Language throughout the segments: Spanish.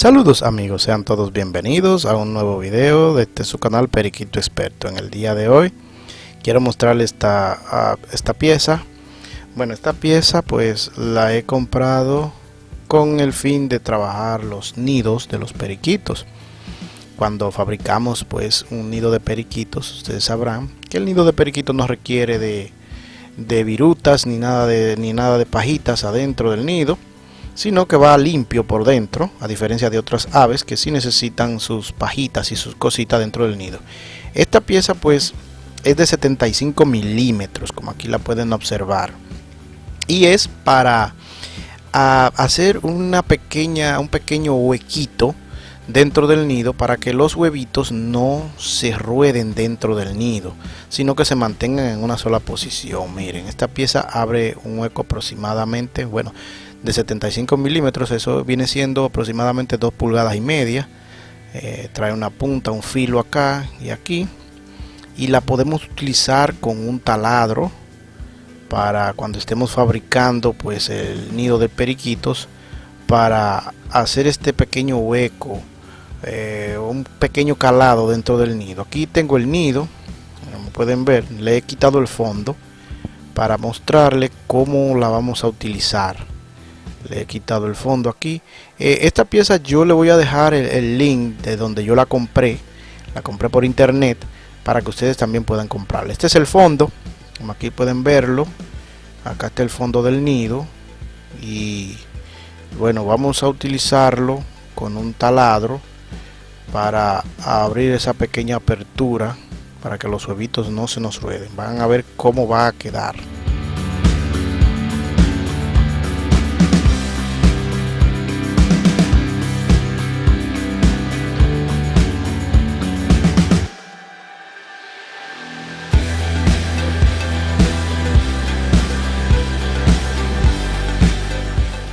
Saludos amigos, sean todos bienvenidos a un nuevo video de su canal Periquito Experto. En el día de hoy quiero mostrarles esta pieza. Bueno, esta pieza pues la he comprado con el fin de trabajar los nidos de los periquitos. Cuando fabricamos pues un nido de periquitos, ustedes sabrán que el nido de periquitos no requiere de virutas ni nada de pajitas adentro del nido, sino que va limpio por dentro, a diferencia de otras aves que sí necesitan sus pajitas y sus cositas dentro del nido. Esta pieza pues es de 75 milímetros, como aquí la pueden observar, y es para hacer un pequeño huequito dentro del nido para que los huevitos no se rueden dentro del nido, sino que se mantengan en una sola posición. Miren, esta pieza abre un hueco aproximadamente, bueno, de 75 milímetros, eso viene siendo aproximadamente 2 pulgadas y media. Trae una punta, un filo acá y aquí, y la podemos utilizar con un taladro para cuando estemos fabricando pues el nido de periquitos, para hacer este pequeño hueco, un pequeño calado dentro del nido. Aquí tengo el nido, como pueden ver, le he quitado el fondo para mostrarle cómo la vamos a utilizar. Le he quitado el fondo aquí. Esta pieza yo le voy a dejar el link de donde yo la compré por internet, para que ustedes también puedan comprarla. Este es el fondo, como aquí pueden verlo. Acá está el fondo del nido, y bueno, vamos a utilizarlo con un taladro para abrir esa pequeña apertura para que los huevitos no se nos rueden. Van a ver cómo va a quedar.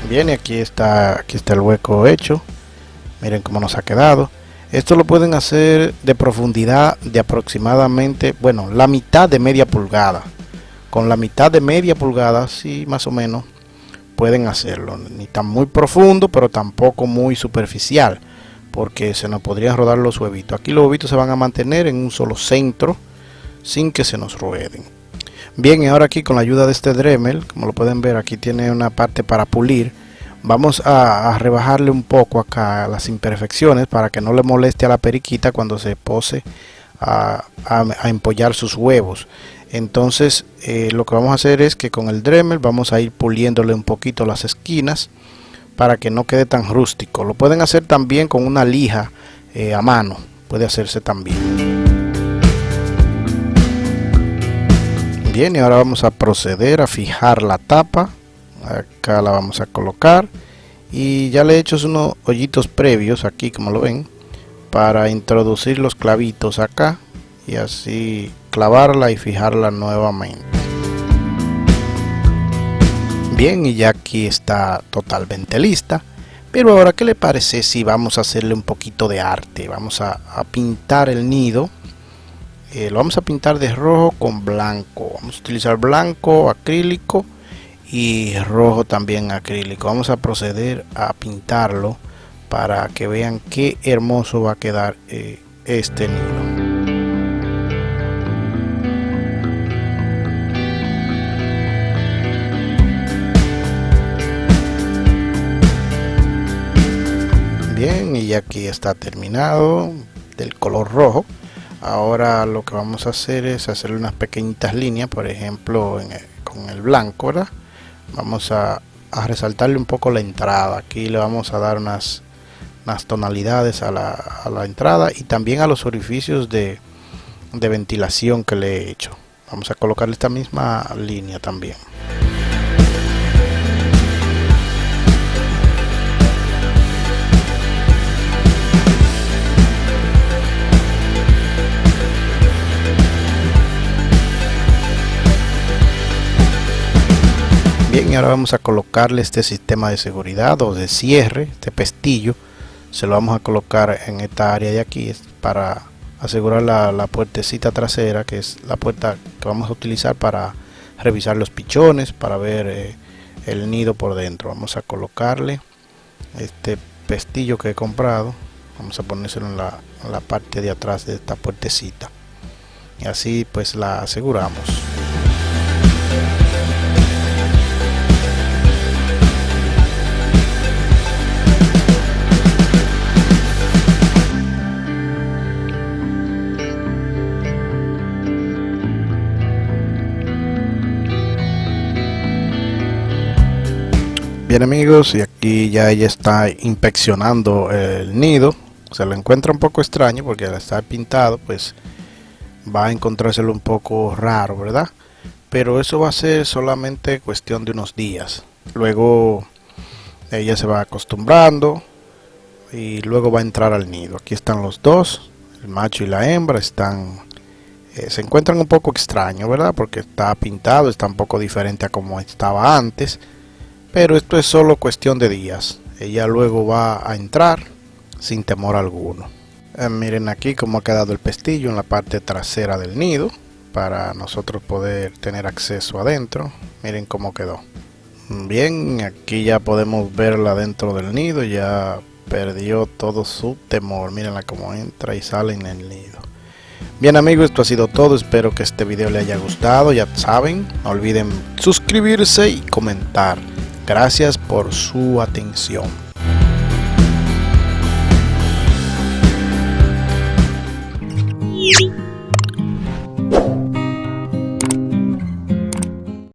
Bien, y aquí está el hueco hecho. Miren cómo nos ha quedado. Esto lo pueden hacer de profundidad de aproximadamente, bueno, la mitad de media pulgada. Con la mitad de media pulgada, sí, más o menos, pueden hacerlo. Ni tan muy profundo, pero tampoco muy superficial, porque se nos podrían rodar los huevitos. Aquí los huevitos se van a mantener en un solo centro, sin que se nos rueden. Bien, y ahora aquí con la ayuda de este Dremel, como lo pueden ver, aquí tiene una parte para pulir. Vamos a rebajarle un poco acá las imperfecciones para que no le moleste a la periquita cuando se pose a empollar sus huevos. Entonces lo que vamos a hacer es que con el Dremel vamos a ir puliéndole un poquito las esquinas para que no quede tan rústico. Lo pueden hacer también con una lija a mano, puede hacerse también. Bien, y ahora vamos a proceder a fijar la tapa. Acá la vamos a colocar, y ya le he hecho unos hoyitos previos aquí, como lo ven, para introducir los clavitos acá y así clavarla y fijarla nuevamente. Bien, y ya aquí está totalmente lista. Pero ahora, ¿qué le parece si vamos a hacerle un poquito de arte? Vamos a pintar el nido. Lo vamos a pintar de rojo con blanco. Vamos a utilizar blanco acrílico y rojo también acrílico. Vamos a proceder a pintarlo para que vean qué hermoso va a quedar este nido. Bien, y ya aquí está terminado del color rojo. Ahora lo que vamos a hacer es hacerle unas pequeñitas líneas, por ejemplo con el blanco, ¿verdad? Vamos a resaltarle un poco la entrada. Aquí le vamos a dar unas tonalidades a la entrada, y también a los orificios de ventilación que le he hecho. Vamos a colocarle esta misma línea también. Bien, y ahora vamos a colocarle este sistema de seguridad o de cierre, este pestillo. Se lo vamos a colocar en esta área de aquí para asegurar la puertecita trasera, que es la puerta que vamos a utilizar para revisar los pichones, para ver el nido por dentro. Vamos a colocarle este pestillo que he comprado. Vamos a ponérselo en la parte de atrás de esta puertecita, y así pues la aseguramos. Bien amigos, y aquí ya ella está inspeccionando el nido. Se lo encuentra un poco extraño porque al estar pintado pues va a encontrárselo un poco raro, ¿verdad? Pero eso va a ser solamente cuestión de unos días. Luego ella se va acostumbrando y luego va a entrar al nido. Aquí están los dos, el macho y la hembra. Se encuentran un poco extraños, ¿verdad? Porque está pintado, está un poco diferente a como estaba antes. Pero esto es solo cuestión de días. Ella luego va a entrar sin temor alguno. Miren aquí cómo ha quedado el pestillo en la parte trasera del nido, para nosotros poder tener acceso adentro. Miren cómo quedó. Bien, aquí ya podemos verla dentro del nido. Ya perdió todo su temor. Mírenla cómo entra y sale en el nido. Bien amigos, esto ha sido todo. Espero que este video les haya gustado. Ya saben, no olviden suscribirse y comentar. Gracias por su atención.